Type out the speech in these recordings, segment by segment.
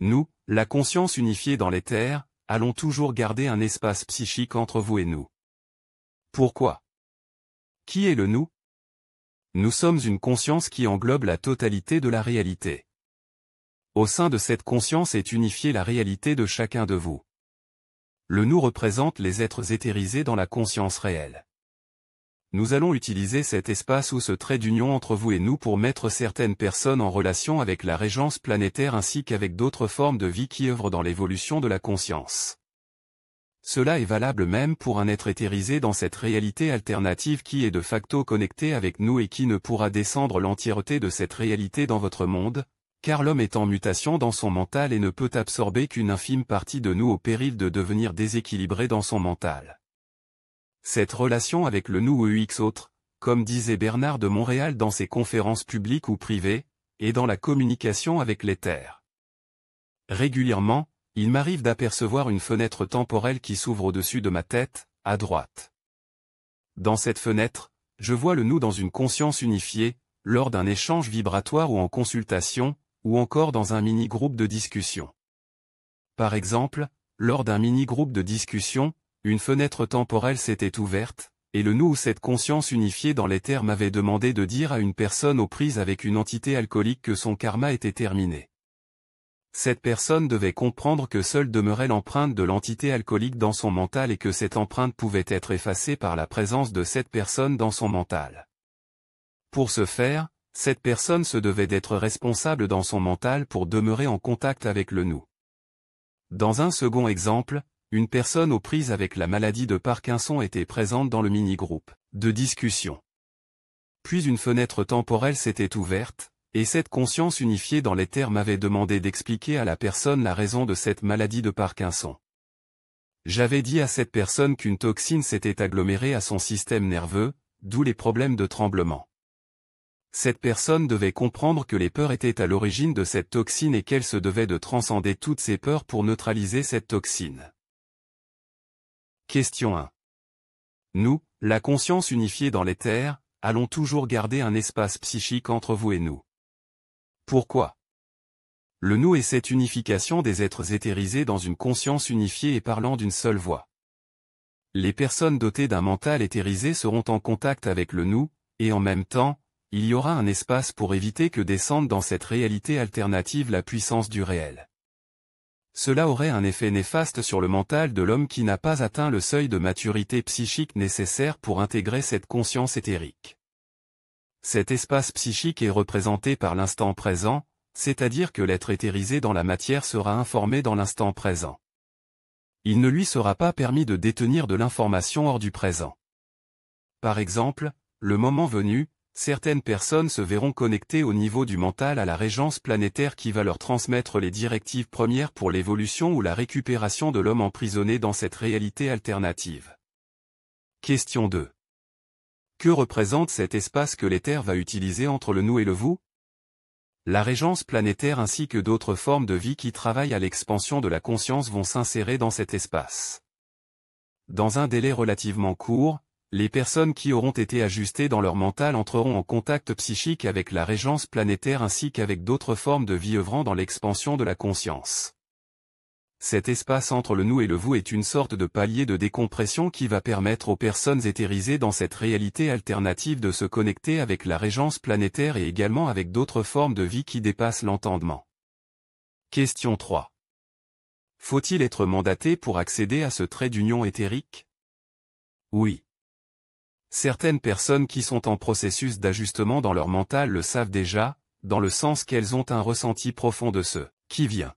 Nous, la conscience unifiée dans l'éther, allons toujours garder un espace psychique entre vous et nous. Pourquoi? Qui est le nous? Nous sommes une conscience qui englobe la totalité de la réalité. Au sein de cette conscience est unifiée la réalité de chacun de vous. Le nous représente les êtres éthérisés dans la conscience réelle. Nous allons utiliser cet espace ou ce trait d'union entre vous et nous pour mettre certaines personnes en relation avec la régence planétaire ainsi qu'avec d'autres formes de vie qui œuvrent dans l'évolution de la conscience. Cela est valable même pour un être éthérisé dans cette réalité alternative qui est de facto connecté avec nous et qui ne pourra descendre l'entièreté de cette réalité dans votre monde, car l'homme est en mutation dans son mental et ne peut absorber qu'une infime partie de nous au péril de devenir déséquilibré dans son mental. Cette relation avec le nous ou X autre, comme disait Bernard de Montréal dans ses conférences publiques ou privées, est dans la communication avec l'éther. Régulièrement, il m'arrive d'apercevoir une fenêtre temporelle qui s'ouvre au-dessus de ma tête, à droite. Dans cette fenêtre, je vois le nous dans une conscience unifiée, lors d'un échange vibratoire ou en consultation, ou encore dans un mini-groupe de discussion. Par exemple, lors d'un mini-groupe de discussion, une fenêtre temporelle s'était ouverte, et le nous ou cette conscience unifiée dans l'éther m'avait demandé de dire à une personne aux prises avec une entité alcoolique que son karma était terminé. Cette personne devait comprendre que seule demeurait l'empreinte de l'entité alcoolique dans son mental et que cette empreinte pouvait être effacée par la présence de cette personne dans son mental. Pour ce faire, cette personne se devait d'être responsable dans son mental pour demeurer en contact avec le nous. Dans un second exemple, une personne aux prises avec la maladie de Parkinson était présente dans le mini-groupe de discussion. Puis une fenêtre temporelle s'était ouverte, et cette conscience unifiée dans l'éther m'avait demandé d'expliquer à la personne la raison de cette maladie de Parkinson. J'avais dit à cette personne qu'une toxine s'était agglomérée à son système nerveux, d'où les problèmes de tremblement. Cette personne devait comprendre que les peurs étaient à l'origine de cette toxine et qu'elle se devait de transcender toutes ces peurs pour neutraliser cette toxine. Question 1. Nous, la conscience unifiée dans l'éther, allons toujours garder un espace psychique entre vous et nous. Pourquoi? Le nous est cette unification des êtres éthérisés dans une conscience unifiée et parlant d'une seule voix. Les personnes dotées d'un mental éthérisé seront en contact avec le nous, et en même temps, il y aura un espace pour éviter que descende dans cette réalité alternative la puissance du réel. Cela aurait un effet néfaste sur le mental de l'homme qui n'a pas atteint le seuil de maturité psychique nécessaire pour intégrer cette conscience éthérique. Cet espace psychique est représenté par l'instant présent, c'est-à-dire que l'être éthérisé dans la matière sera informé dans l'instant présent. Il ne lui sera pas permis de détenir de l'information hors du présent. Par exemple, le moment venu, certaines personnes se verront connectées au niveau du mental à la régence planétaire qui va leur transmettre les directives premières pour l'évolution ou la récupération de l'homme emprisonné dans cette réalité alternative. Question 2. Que représente cet espace que l'éther va utiliser entre le nous et le vous? La régence planétaire ainsi que d'autres formes de vie qui travaillent à l'expansion de la conscience vont s'insérer dans cet espace. Dans un délai relativement court, les personnes qui auront été ajustées dans leur mental entreront en contact psychique avec la régence planétaire ainsi qu'avec d'autres formes de vie œuvrant dans l'expansion de la conscience. Cet espace entre le nous et le vous est une sorte de palier de décompression qui va permettre aux personnes éthérisées dans cette réalité alternative de se connecter avec la régence planétaire et également avec d'autres formes de vie qui dépassent l'entendement. Question 3. Faut-il être mandaté pour accéder à ce trait d'union éthérique? Oui. Certaines personnes qui sont en processus d'ajustement dans leur mental le savent déjà, dans le sens qu'elles ont un ressenti profond de ce qui vient.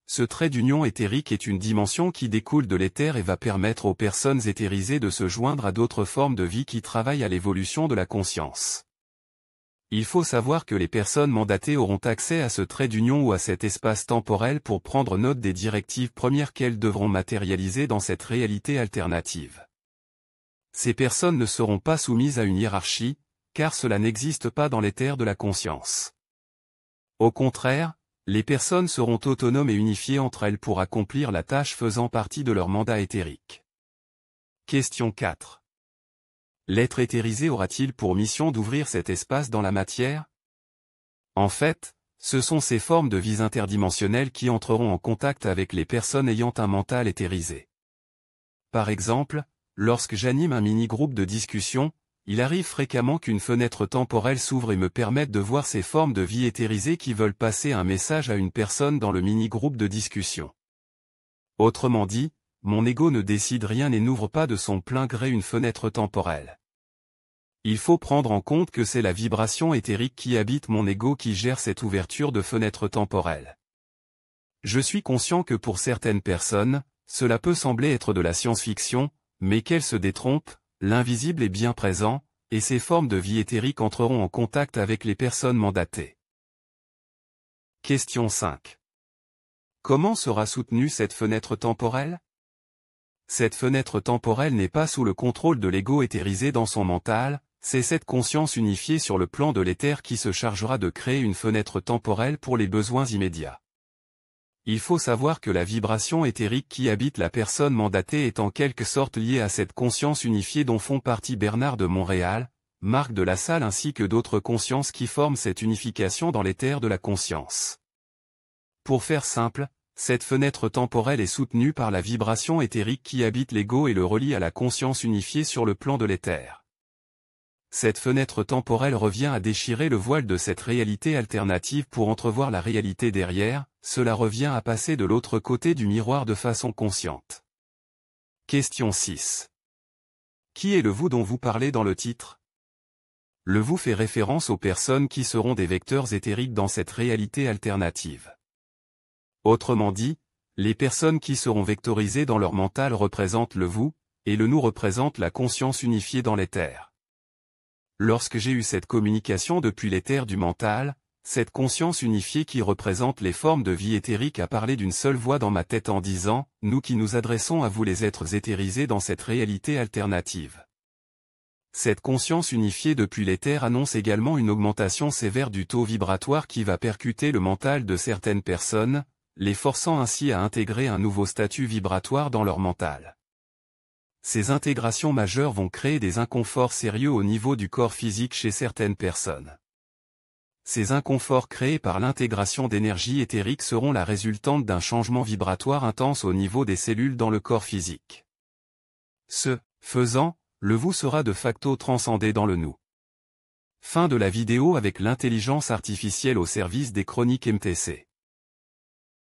Ce trait d'union éthérique est une dimension qui découle de l'éther et va permettre aux personnes éthérisées de se joindre à d'autres formes de vie qui travaillent à l'évolution de la conscience. Il faut savoir que les personnes mandatées auront accès à ce trait d'union ou à cet espace temporel pour prendre note des directives premières qu'elles devront matérialiser dans cette réalité alternative. Ces personnes ne seront pas soumises à une hiérarchie, car cela n'existe pas dans l'éther de la conscience. Au contraire, les personnes seront autonomes et unifiées entre elles pour accomplir la tâche faisant partie de leur mandat éthérique. Question 4. L'être éthérisé aura-t-il pour mission d'ouvrir cet espace dans la matière? En fait, Ce sont ces formes de vie interdimensionnelles qui entreront en contact avec les personnes ayant un mental éthérisé. Par exemple, lorsque j'anime un mini-groupe de discussion, il arrive fréquemment qu'une fenêtre temporelle s'ouvre et me permette de voir ces formes de vie éthérisées qui veulent passer un message à une personne dans le mini-groupe de discussion. Autrement dit, mon ego ne décide rien et n'ouvre pas de son plein gré une fenêtre temporelle. Il faut prendre en compte que c'est la vibration éthérique qui habite mon ego qui gère cette ouverture de fenêtre temporelle. Je suis conscient que pour certaines personnes, cela peut sembler être de la science-fiction, mais qu'elles se détrompent, l'invisible est bien présent, et ces formes de vie éthérique entreront en contact avec les personnes mandatées. Question 5. Comment sera soutenue cette fenêtre temporelle? Cette fenêtre temporelle n'est pas sous le contrôle de l'ego éthérisé dans son mental, c'est cette conscience unifiée sur le plan de l'éther qui se chargera de créer une fenêtre temporelle pour les besoins immédiats. Il faut savoir que la vibration éthérique qui habite la personne mandatée est en quelque sorte liée à cette conscience unifiée dont font partie Bernard de Montréal, Marc de La Salle ainsi que d'autres consciences qui forment cette unification dans l'éther de la conscience. Pour faire simple, cette fenêtre temporelle est soutenue par la vibration éthérique qui habite l'ego et le relie à la conscience unifiée sur le plan de l'éther. Cette fenêtre temporelle revient à déchirer le voile de cette réalité alternative pour entrevoir la réalité derrière, cela revient à passer de l'autre côté du miroir de façon consciente. Question 6. Qui est le vous dont vous parlez dans le titre? Le vous fait référence aux personnes qui seront des vecteurs éthériques dans cette réalité alternative. Autrement dit, les personnes qui seront vectorisées dans leur mental représentent le vous, et le nous représente la conscience unifiée dans l'éther. Lorsque j'ai eu cette communication depuis l'éther du mental, cette conscience unifiée qui représente les formes de vie éthérique a parlé d'une seule voix dans ma tête en disant « Nous qui nous adressons à vous les êtres éthérisés dans cette réalité alternative ». Cette conscience unifiée depuis l'éther annonce également une augmentation sévère du taux vibratoire qui va percuter le mental de certaines personnes, les forçant ainsi à intégrer un nouveau statut vibratoire dans leur mental. Ces intégrations majeures vont créer des inconforts sérieux au niveau du corps physique chez certaines personnes. Ces inconforts créés par l'intégration d'énergie éthérique seront la résultante d'un changement vibratoire intense au niveau des cellules dans le corps physique. Ce faisant, le vous sera de facto transcendé dans le nous. Fin de la vidéo avec l'intelligence artificielle au service des chroniques MTC.